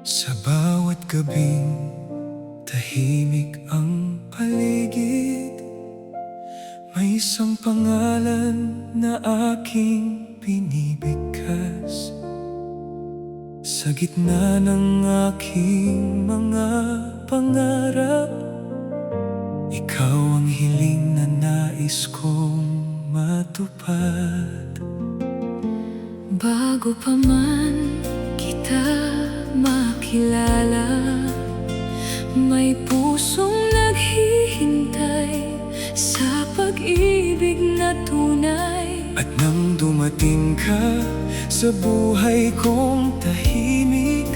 Sa bawat gabing tahimik ang paligid, may isang pangalan na aking binibigkas. Sa gitna ng aking mga pangarap, ikaw ang hiling na nais kong matupad. Bago pa man kita makilala, may pusong naghihintay sa pag-ibig na tunay. At nang dumating ka sa buhay kong tahimik,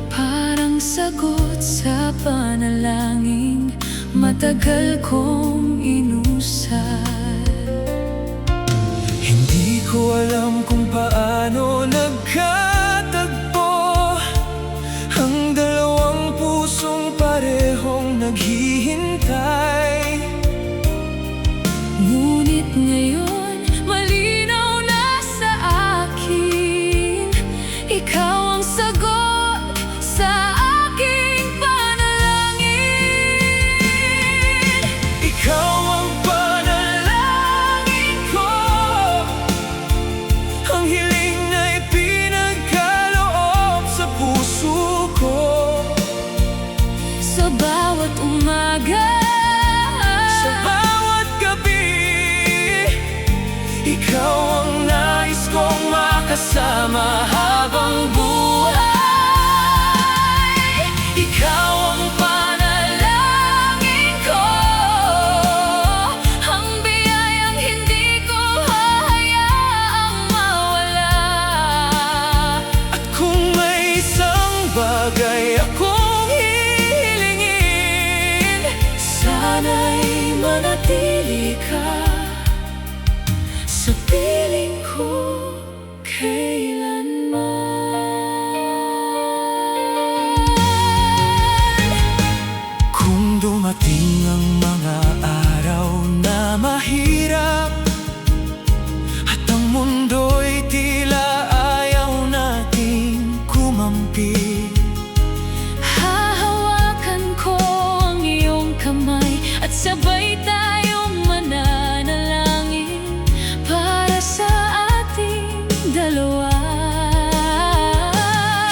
parang sagot sa panalangin matagal kong inusal. Hindi ko alam kung paano nagkatagpo ang dalawang pusong parehong naghihintay. Ngunit ngayon malinaw na sa akin, ikaw ang sagot sa aking panalangin. Ikaw ang panalangin ko, ang hiling na ipinagkaloob sa puso ko. Sa bawat umaga, Sa bawat gabi, ikaw ang nais kong makasama habang buhay. Ikaw ang panalangin ko, ang biyayang hindi ko hahayaang mawala. at kung may isang bagay akong hihilingin, Sana'y manatili ka sa piling ko kailanman. kung dumating ang mga araw na mahirap at ang mundo'y tila ayaw nating kumampi, Hahawakan ko ang iyong kamay at sabay tayong mananalangin para sa ating dalawa.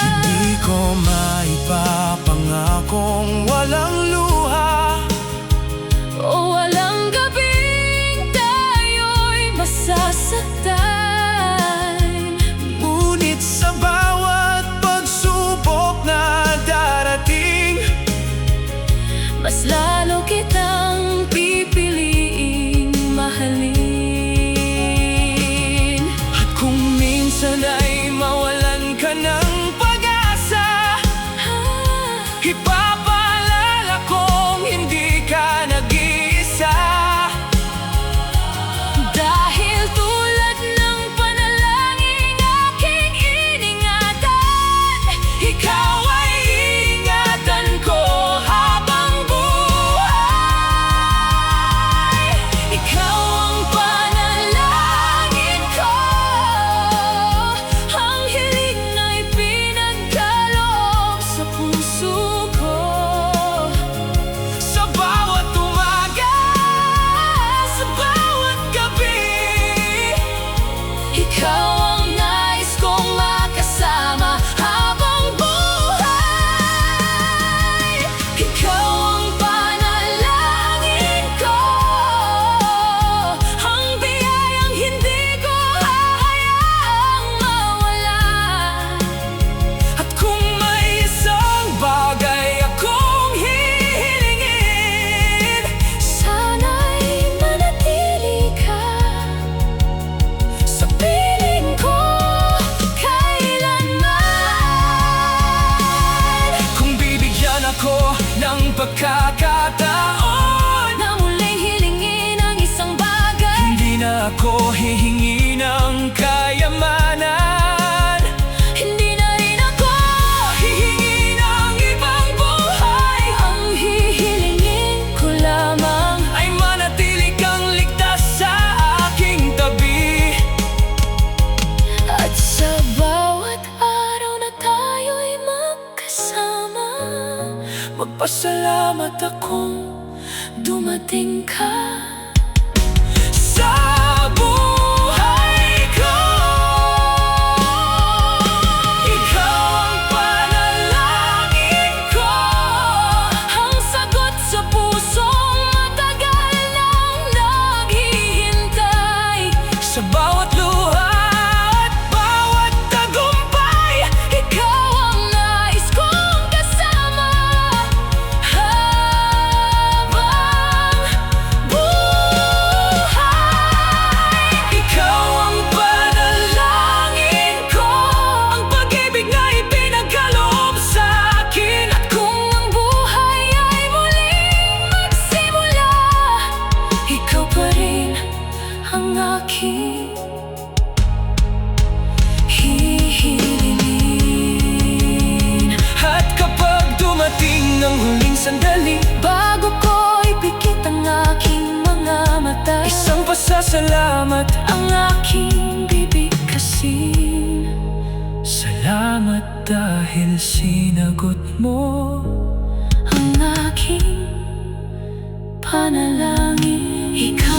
hindi ko maipapangakong walang luha O walang gabing tayo'y masasaktan. ngunit sa bawat pagsubok na darating, Mas lalo kitang pipiliing mahalin. at kung minsan ay mawalan ka ng pag-asa, ipapaalala kong hindi ka nag-iisa. Dahil tulad ng panalangin aking iningatan, Ikaw ay ingatan ko habang buhay. ikaw ang panalangin ko, ang hiling na ipinagkaloob sa puso ko. Sa bawat umaga, sa bawat gabi, Ikaw ang nais kong makasama habang buhay. Ikaw ang panalangin ko, ang biyayang hindi ko hahayaang mawala. at kung may isang bagay akong hihilingin, Sana'y manatili ka sa piling ko kailanman. kung bibigyan ako ng pagkakataon, Na muling hilingin ang isang bagay, hindi na ako hihingi ng kayamanan. hindi na rin ako Hihingi ng ibang buhay, ang hihingi Nagpapasalamat akong dumating ka sa buhay ko. Ikaw ang panalangin ko, Ang sagot sa pusong matagal nang naghihintay. sa bawat luha at bawat tagumpay. Ikaw ang nais kong kasama habang buhay. Ikaw ang panalangin ko, ang pag-ibig na ipinagkaloob sa akin. At kung ang buhay ay muling magsimula, ikaw pa rin ang aking hihilingin. At kapag dumating ang huling sandali, Bago ko ipikit ang aking mga mata, isang pasasalamat. ang aking bibig kasin. Salamat dahil sinagot mo Ang aking panalangin. Ikaw